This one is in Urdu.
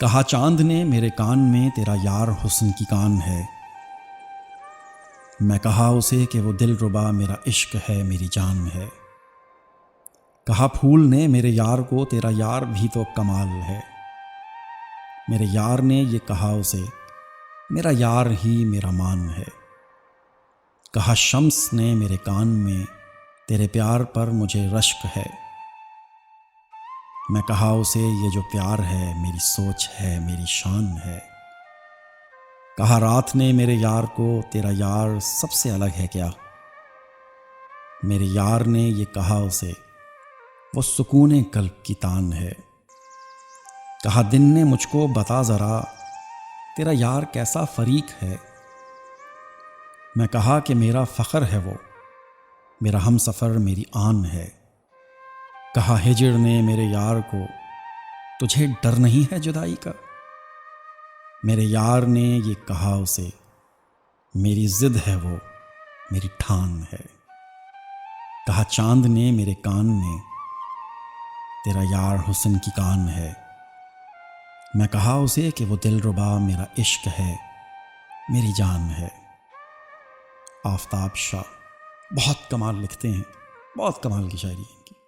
کہا چاند نے میرے کان میں تیرا یار حسن کی کان ہے۔ میں کہا اسے کہ وہ دل ربا میرا عشق ہے، میری جان ہے۔ کہا پھول نے میرے یار کو تیرا یار بھی تو کمال ہے۔ میرے یار نے یہ کہا اسے میرا یار ہی میرا مان ہے۔ کہا شمس نے میرے کان میں تیرے پیار پر مجھے رشک ہے۔ میں کہا اسے یہ جو پیار ہے میری سوچ ہے، میری شان ہے۔ کہا رات نے میرے یار کو تیرا یار سب سے الگ ہے کیا؟ میرے یار نے یہ کہا اسے وہ سکون قلب کی تان ہے۔ کہا دن نے مجھ کو بتا ذرا تیرا یار کیسا فریق ہے۔ میں کہا کہ میرا فخر ہے وہ، میرا ہم سفر میری آن ہے۔ کہا ہجر نے میرے یار کو تجھے ڈر نہیں ہے جدائی کا؟ میرے یار نے یہ کہا اسے میری ضد ہے وہ، میری ٹھان ہے۔ کہا چاند نے میرے کان میں تیرا یار حسن کی کان ہے۔ میں کہا اسے کہ وہ دل ربا میرا عشق ہے، میری جان ہے۔ آفتاب شاہ بہت کمال لکھتے ہیں، بہت کمال کی شاعری ہے ان کی۔